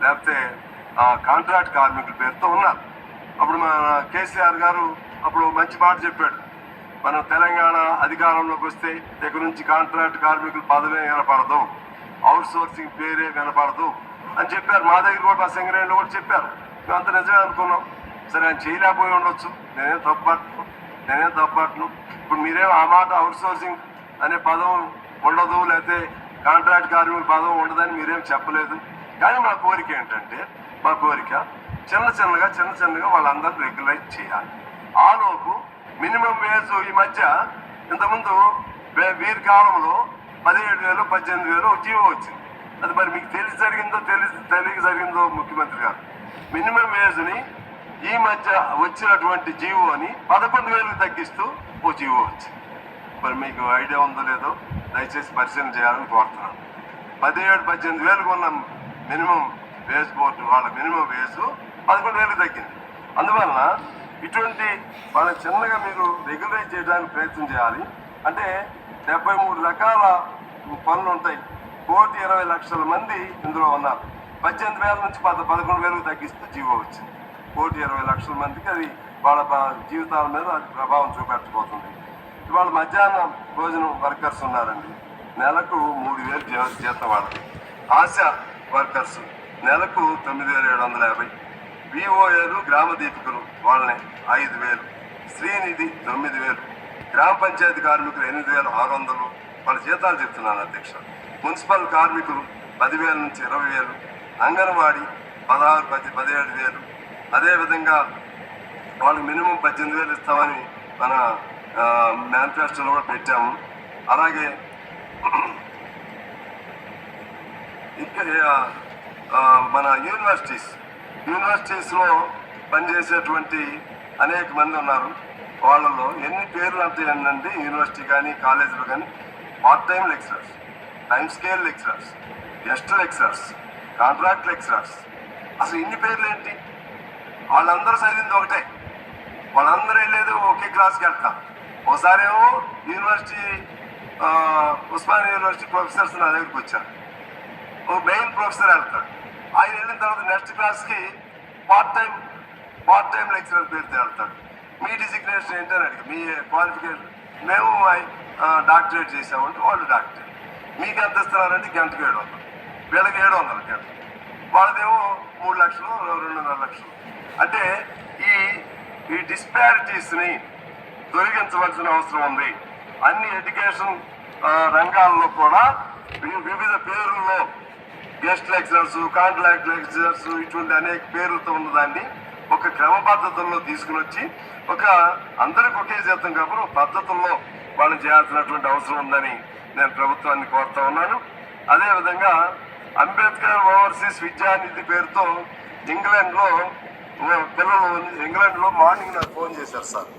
లేకపోతే కాంట్రాక్ట్ కార్మికుల పేరుతో ఉన్నారు. అప్పుడు మన కేసీఆర్ గారు అప్పుడు మంచి మాట చెప్పాడు, మనం తెలంగాణ అధికారంలోకి వస్తే దగ్గర నుంచి కాంట్రాక్ట్ కార్మికుల పదవే వినపడదు, అవుట్ సోర్సింగ్ పేరే వినపడదు అని చెప్పారు. మా దగ్గర కూడా మా సింగరేణిలో కూడా చెప్పారు. మేము అంత నిజమే అనుకున్నాం. సరే ఆయన చేయలేకపోయి ఉండొచ్చు, నేనేం తప్పట్ను. ఇప్పుడు మీరేం ఆ మాట అవుట్ సోర్సింగ్ అనే పదం ఉండదు, లేకపోతే కాంట్రాక్ట్ కార్మికుల పదం ఉండదని మీరేం చెప్పలేదు. కానీ మా కోరిక ఏంటంటే, చిన్న చిన్నగా వాళ్ళందరూ రెగ్యులైజ్ చేయాలి. ఆలోపు మినిమం వేజ్ ఈ మధ్య ఇంతకుముందు వీరి కాలంలో 17,000 18,000 జీవో వచ్చింది. అది మరి మీకు తెలిసి జరిగిందో ముఖ్యమంత్రి గారు మినిమం వేజ్ని ఈ మధ్య వచ్చినటువంటి జీవో అని 11,000 తగ్గిస్తూ ఓ జీవో వచ్చింది. మరి మీకు ఐడియా ఉందో లేదో దయచేసి పరిశీలన చేయాలని కోరుతున్నాను. 17,000-18,000 ఉన్న మినిమం వేజ్ బోర్డు వాళ్ళ మినిమం వేజ్ 11,000 తగ్గింది. అందువలన ఇటువంటి వాళ్ళ చిన్నగా మీరు రెగ్యులైజ్ చేయడానికి ప్రయత్నం చేయాలి. అంటే 73 రకాల పనులు ఉంటాయి. 1,20,00,000 మంది ఇందులో ఉన్నారు. 18,000 నుంచి 11,000 తగ్గిస్తూ జీవో వచ్చింది. 1,20,00,000 మందికి అది వాళ్ళ జీవితాల మీద అది ప్రభావం చూపెట్టబోతుంది. ఇవాళ మధ్యాహ్నం భోజనం వర్కర్స్ ఉన్నారండి, నెలకు 3,000 జీతం వాళ్ళకి. ఆశా వర్కర్స్ నెలకు 9,750. విఓఏలు గ్రామ దీపికలు వాళ్ళని 5,000. శ్రీనిధి 9,000. గ్రామ పంచాయతీ కార్మికులు 8,600 వాళ్ళ జీతాలు చెప్తున్నాను అధ్యక్ష. మున్సిపల్ కార్మికులు 10,000 నుంచి 20,000. అంగన్వాడీ 17,000. అదేవిధంగా వాళ్ళకి మినిమం 18,000 ఇస్తామని మన మేనిఫెస్టోలో కూడా పెట్టాము. అలాగే ఇక్కడ మన యూనివర్సిటీస్లో పనిచేసేటువంటి అనేక మంది ఉన్నారు. వాళ్ళలో ఎన్ని పేర్లు అంటే ఏంటంటే యూనివర్సిటీ కానీ కాలేజీలో కానీ part time lecturers, time scale lecturers, guest lecturers, contract lecturers. అసలు ఇన్ని పేర్లు ఏంటి? వాళ్ళందరూ చదివింది ఒకటే, వాళ్ళందరూ వెళ్ళేది ఒకే క్లాస్కి వెళ్తారు. ఒకసారి ఏమో యూనివర్సిటీ ఉస్మానియా యూనివర్సిటీ ప్రొఫెసర్స్ నా దగ్గరికి వచ్చారు. ఓ మెయిన్ ప్రొఫెసర్ వెళ్తాడు. ఆయన వెళ్ళిన తర్వాత నెక్స్ట్ క్లాస్కి పార్ట్ టైం లెక్చరర్ పేరుతో వెళ్తాడు. మీ డిజిగ్నేషన్ ఏంటని అడిగి, మీ క్వాలిఫికేషన్, మేము డాక్టరేట్ చేసామంటే వాళ్ళు డాక్టరేట్. మీకు ఎంత ఇస్తున్నారంటే గంటకు 700, వీళ్ళకి 700 గంట. వాళ్ళదేమో 3 లక్షలు 2.5 లక్షలు. అంటే ఈ డిస్పారిటీస్ని తొలగించవలసిన అవసరం ఉంది. అన్ని ఎడ్యుకేషన్ రంగాల్లో కూడా వివిధ పేర్లలో గెస్ట్ లెక్చరర్స్, కాంట్రాక్ట్ లెక్చరర్స్ ఇటువంటి అనేక పేర్లతో ఉన్నదాన్ని ఒక క్రమ పద్ధతుల్లో తీసుకుని వచ్చి అందరికి ఒకే జీతం కాకుండా ఒక పద్ధతుల్లో వాళ్ళు చేయాల్సినటువంటి అవసరం ఉందని నేను ప్రభుత్వాన్ని కోరుతా ఉన్నాను. అదేవిధంగా అంబేద్కర్ ఓవర్సీస్ విద్యానిధి పేరుతో ఇంగ్లాండ్లో మార్నింగ్ నాకు ఫోన్ చేశారు సార్.